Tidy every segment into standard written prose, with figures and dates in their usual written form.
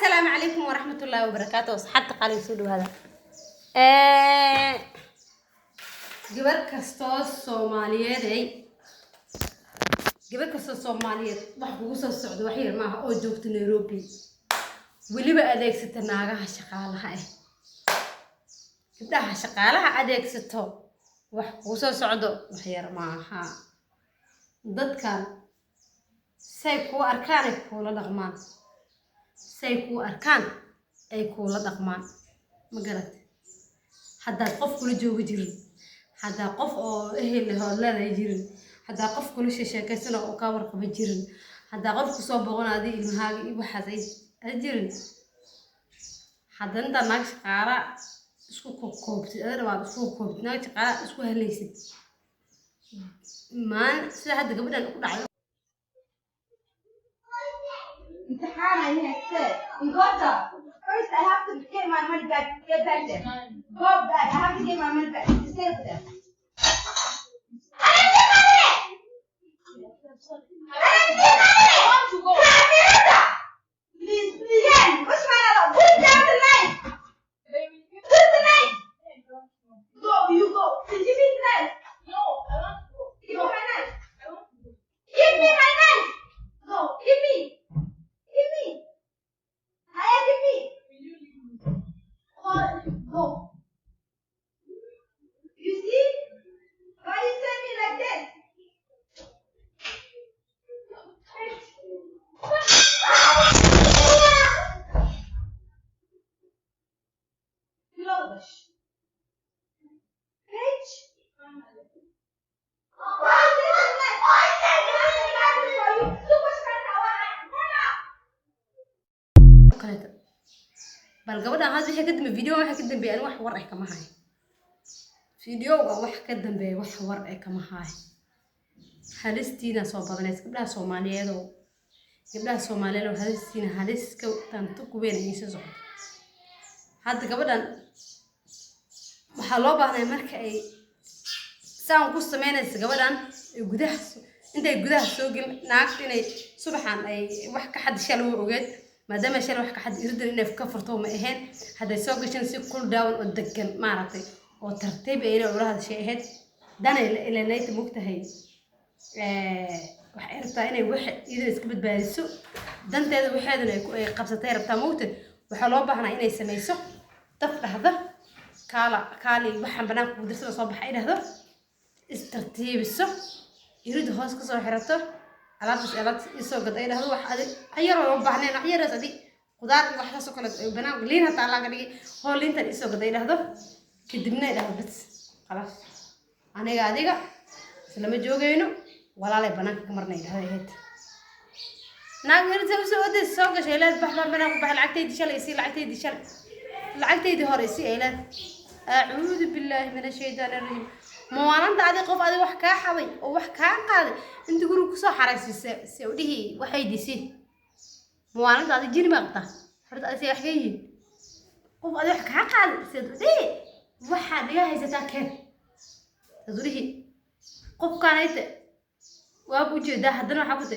السلام عليكم ورحمة الله وبركاته. صحت قالي سودو هذا gabar kastoo Soomaaliyeed wax ugu soo socdo wax yar maaha oo joogto Nairobi waliba adeegsata naagaha shaqaalaha gabdhaha shaqaalaha adeegsato wax ugu soo socdo wax yar maaha dadkan say ku arkaan ay kula dhaqmaan ma garat hadda qof kula joogo jirin hadda qof oo ehel hawlada jirin hadda qof kula sheekaysan oo ka warqaba jirin hadda qof ku soo boqonaadi ilmahaaga iyo waxaas ay jirin hadda inta naag shaqaala isku koobtay waa isku koobtay naag shaqaala isku helaysid maan sida hadda gabadhan ku dhacay امتحان I said in Gota. First I have to get my money back, get back there. Go back, I have to get my money back. Stay with them. I didn't get money! I want to go. Please, Jen, what's my other? Put down the knife! Put the knife! Go, you go. Give me the knife. No, I want to go. Give me my knife. I want to go. Give me my knife! Go, give me. Give me. Haya, give me. Go. You see? Why you send me like this? Lowish. Rich. bal gabadhan hadda waxa ka dambe video waxa ka dambe aan wax war ah kama hayo video wax ka dambe wax war ah kama hayo halistiina soo badanaysa gabdhaha Soomaaliyeed halistiina haliska tanto ku weynaysa socdo hadda gabadhan waxa loo baahnay marka ay saan ku sameynaysa gabadhan intay gudaha soo gal naagta inay subaxan ay wax ka xadisha loo ogeed maadaama shal wax ka xad irdan inay ka furto ma ahayn haday soo gashan si cool down oo degan maaragtay oo tartiib ay inay ulaha sheehed dana ila nayta mugtahay wax irta inay wax idin iska badbaadiso danteeda waxeedana ay qabsatay rabtaa mugta waxa loo baahnaa inay sameyso daf dhahda kaali waxan banaanka ku dirsada soo baxay dhahdo istartiibiso irid hoos ka soo xirato alaabta isoo gaday dhahdo wax ayar oo baahneen ayaraas adi qudaar wax ka soo kala banaan liin hata la gadhigi hoolintan isoo gaday dhahdo kadibna dhahdo bas خلاص aniga adiga isla ma joogayno walaalay banaanka ka marnay dhahdo naag yarta soo waday soo gashay ilaa banaanka ku baxay lacagtaydi hore si ilaa a'uudu billahi minash shaytaanir rajiim موانتا عادي قف عادي وح كاحوي ووح كاقاد انت قولوا كسو حرس سعوديه وحي دي سي موانتا عادي جيني مقطع حرد عادي سي حكيه قف عادي وح كاقاد سعوديه وحا ديها هيستا كيف تقوليه قف كانت وابو جيدا هدنا وحاكوتي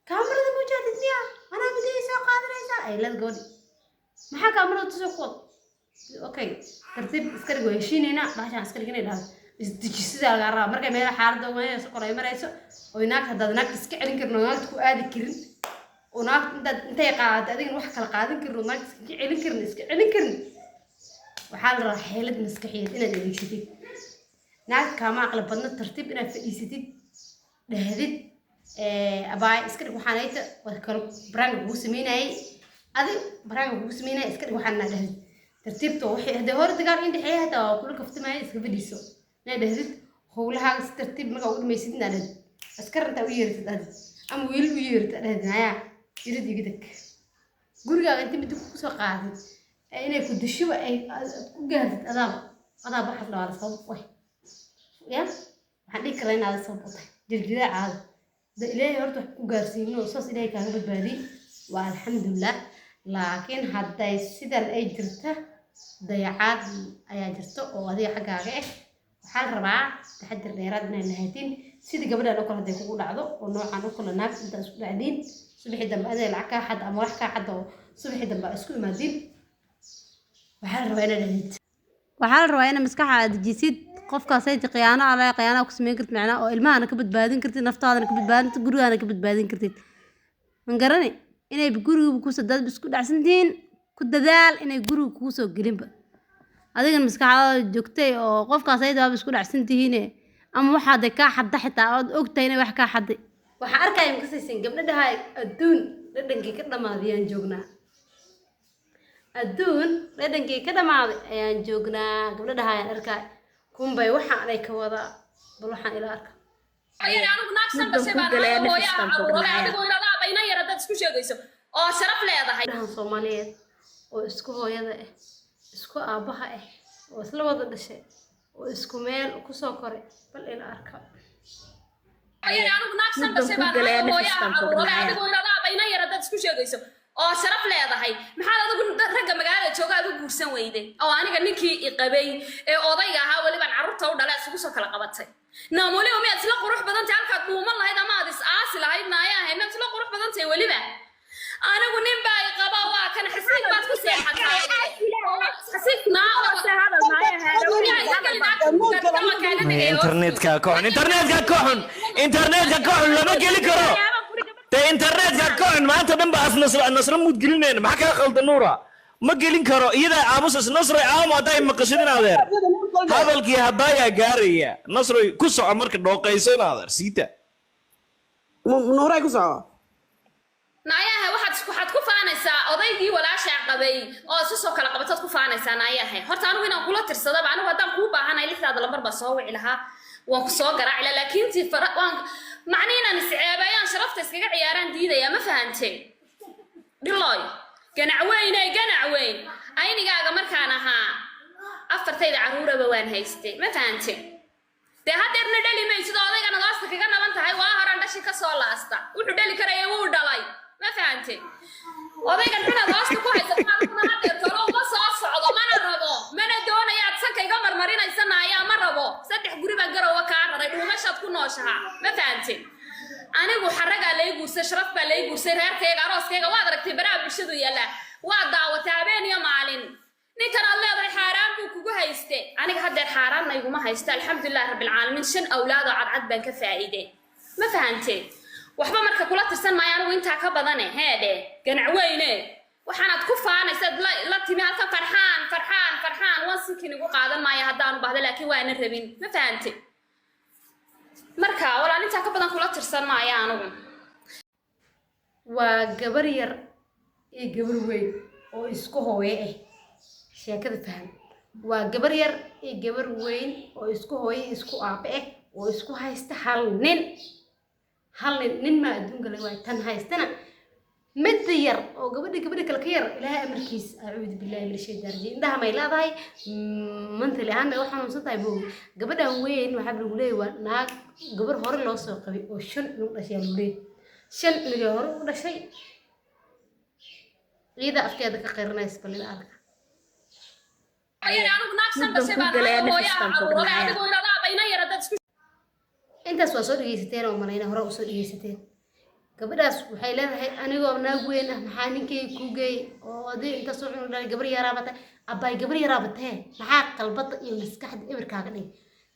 كاميرا دي موجودة دنيا انا بدي سو قادر ايسا اي لا تقولي محا كاميرا تسو قوت اوكي ترتيب اسكري وهشينينا باشا اسكري كني لها isdijisida laga rabaa markay meel xaalada weyn soo qoray marayso oo inaag hadda naag iska celin karno naag ku aadi karin oo naag intay qaad adiga wax kala qaadan karno naag iska celin karin waxa la rabaa xeelad maskaxiyeed inaad adeegsatid naag kama aqal badna tartiib inaad fadhiisatid dhahdid abaay iska dhig waxaan ayta wada kala brand ugu sameeyay iska dhig waxaan dhahdid tartiibto wixii hada hor dagaal in dhixay hada kullu kaftamay iska fadhiiso نادهد هولها ترتيب ما قول ما يصير نادهد أذكرت أو يرد نادهد أم ويل ويرد نادهد هيا يرد يجدك قرقة أنت بدك سقاعد أنا كنت شو أي جهد أضرب حفلة على صوب وين يا حديك رأينا على صوب جرجرة عاد ده إلهي يرتح وجارسين وصوص إلهي كان بالبادي والحمد لله لكن حتى يصير الأي جرته ضيعات أي جرته وهذه حاجة waxaan rabaa taxadir dheeraad inay lahaatiin sidii gabadha loo kala day kugu dhacdo oo noocan oo kala naag inta isku dhacdiin subaxii dambe adee lacag kaa xad ama wax kaa xad oo subaxii dambe isku imaadin waxaa la rabaa inaad dhahid waxaa la rabaa inaad maskaxa aad dejisid qofkaas ay khiyaano alle khiyaano ku sameyn kartid macnaa oo ilmahana ka badbaadin kartid naftaadana ka badbaadin kartid gurigana ka badbaadin kartid man garani inay guriga ku soo dad isku dhacsantiin ku dadaal inay guriga kugu soo gelinba adigan maskaxdaada joogtay oo qofkaas ay dad isku dhacsantihiin ama waxaad ka xadda xitaa aad ogtahay inay wax ka xadday waxa arkay ma kasaysan gabdhaha adduun dhadhankii ka dhamaadiyaan joognaa adduun dhadhankii ka dhamaaday ayaan joognaa gabdhaha ayaan arkay kunbay waxaan ay ka wada bal waxaan ila arka ayaan anigu naagsan basay baan hooyo abuuray adigu ilaa bayna yar dad isku sheegayso oo sharaf leedahay gabdhaha Soomaaliyeed oo isku hooyada ah isku aabaha ah oo isla wada dhashay oo isku meel ku soo koray bal ila arka ayaan anigu naagsan basay baan hooyo abuuray adigu ilaa bayna yar dad isku sheegayso oo sharaf leedahay maxaa adigu ragga magaalada jooga aad u guursan weyday oo aniga ninkii i qabay ee odayga ahaa waliba carruurta u dhalay isugu soo kala qabatay naamuli oo mid isla qurux badan tahay halka duuman lahayd ama aad is aasi lahayd naaya ahay mid isla qurux badan tahay waliba anigu nin baa i qaba waa kan xisiin baad ku seexatay xisiinna oo hadal naaya internetka kooxun lama geli karo internetka kooxun maanta dhan ba nasra mud gelineen maxaa ka khaldan nuura ma gelin karo iyada aamus nasra aamo haday maqashadin adeer hadalkii hadaya gaaraya nasra ku soco marka dhooqaysan adeer siita nuuray ku soco naayaha waxaad ku faanaysaa odaygii walaasha qabay oo isu soo kala qabatad ku faanaysaa naayaha horta anigu inaan kula tirsadaba anigu haddaan kuu baahanahay lixdaada lambar baa soo wici lahaa waan ku soo garaaci laakiin tii waan macniinaan isceebayaan sharafta iskaga ciyaaraan diidaya ma fahantay dhiloy ganac weyn aynigaaga markaan ahaa afartayda carruuraba waan haystay ma fahantay dee haddeerna dhali maysid oo odaygana hoosta kaga naban tahay waa horaan dhashi ka soo laasta wuxuu dhali karaya wuu dhalay ma fahantay odaygan xinaad hoosta ku haysato aniguna haddeer tolo uma soo socdo mana rabo mana doonayaad sanka iga marmarinaysanaya ma rabo 3 guri baan garowa kaa raray dhuumashaad ku nooshaha ma fahantay anigu xaraga lay guursay sharaf baa lay guursay reerkayga arooskayga waad aragtay baraa bulshadu yaala waa daawatay habeen iyo maalin ninkan aad leedahay xaaraan buu kugu hayste aniga haddeer xaaraanna iguma haysta alxamdulilah rabbil caalamiin 5 awlaad oo cadcad baan ka faa'iiday ma fahantay waxba marka kula tirsan maayo anigu intaa ka badane heede ganac weyne waxaanad ku faanaysaad la timi halka farxaan waan sinkin igu qaadan maayo haddaan u baahdo laakiin waana rabin ma fahantay marka walaal intaa ka badan kula tirsan maayo anigu waa gabar yar iyo gabar weyn oo isku hooye ah sheekada faham waa gabar yar iyo gabar weyn oo isku hooye isku aabe ah oo isku haysta hal nin ma adduunka la waay tan haystana mid yar oo gabadha kale ka yar ilaahay amarkiis a'uudu billahi min shaytaan rajiim indhaha may leedahay mantali ahaan bay waxaan unsan tahay buu gabadhan weyn waxa lagu leeyahay waa naag gabar hore loo soo qabay oo 5 inuu dhashay lagu leeyahay 5 inuu hore u dhashay iyada afkeeda ka qeyranays balida arka ayaan anigu naagsan basay baan hooyo abuuray adigu ilaa bayna yar dad isku intaas waa soo dhageysateen oo malayna hore u soo dhageysateen gabadhaas waxay leedahay anigoo naag weyn ah maxaa ninkay ku geey oo aday inta soo cunug dhalay gabar yaraabata abay gabar yaraabata maxaa qalbada iyo maskaxda eberkaaga dhig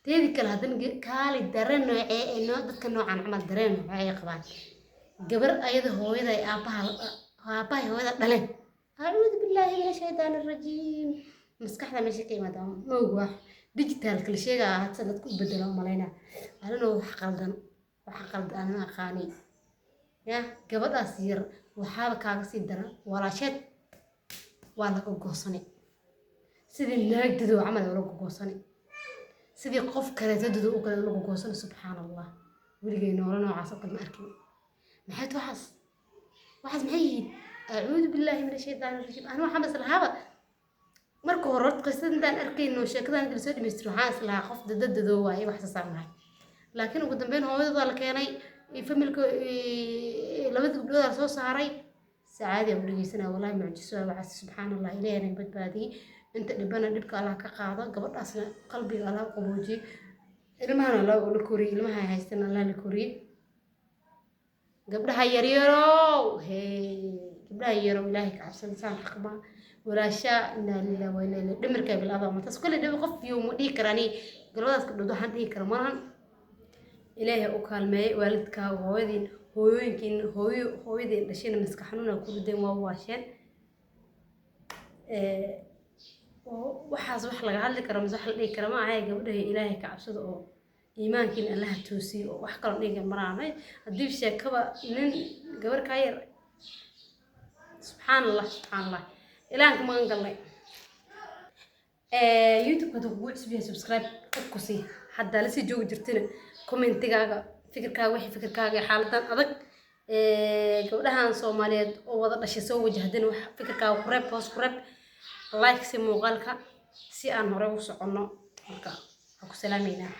teedi kale hadan kaali dareen noocee ee dadka noocan camal dareen waxay qabaan gabar ayada hooyada ay aabaha hooyada dhaleen a'uudu billahi minash shaytaanir rajiim maskaxda meesha ka imaada mooga digital kala sheega hadda dadku u bedelo malayna anoo wax qaldan ma aqaani ya gabadhaas yar waxaaba kaaga sii daran walaasheed waa laga goosanay sidii naagdadu camal lagu goosanay sidii qof kale dadadu u kale lagu goosanay subxaanallah weligay nolol noocaas oo kale ma arkin maxay waxaas maxay yihiin a'uudu billahi minash shaytaanir rajiim ana waxaan islahaaba marka hore qisada intaan arkayno sheekadan inta soo dhimeystiro waxaan islahaa qof dadadu waay wax saarnaa laakiin ugu dambeyn hooyada la keenay familka labada gabdhood soo saaray saacadi oo dhageysana wallahi mucjiso waxa subxaanallah ilaahay badbaadi inta dhibana dhibka Allah ka qaado gabadhaasna qalbiga Allah qaboojiyo ilmaha Allah oo la koriyo ilmaha haystan Allah la koriyo gabdhaha yaryarow gabdhaha yaryarow ilaahay ka cabsan saan xaqma walaasha inaa lillahi wa inaa ilaihi dhimirka bilada ma tas kulli dhib qof iyo ma dhigi karani galadaas ka dhado waxaan dhigi kara maahan ilaahay u kaalmeeyay waalidka hooyooyinkiin hooyadeen dhashayna maskax xanuuna ku rideen waa waasheen waxaas wax laga hadli karo mas wax la dhigi kara ma ahay gabdhaha ilaahay ka cabsado oo iimaankiin Allah toosiyo oo wax kale dhiga maraanay hadii sheekaba nin gabar ka yar subhanallah ilaanka magan galay youtube ka ugu cusbiya subscribe ku sii hadda la sii joogi jirtina commentigaaga fikirkaaga wixii fikirkaaga xaaladan adag gabdhahan Soomaaliyeed oo wada dhashay soo wajahdeen wax fikirkaaga ku reeb post ku reeb like si muuqaalka si aan hore u socono marka ku salaameynaa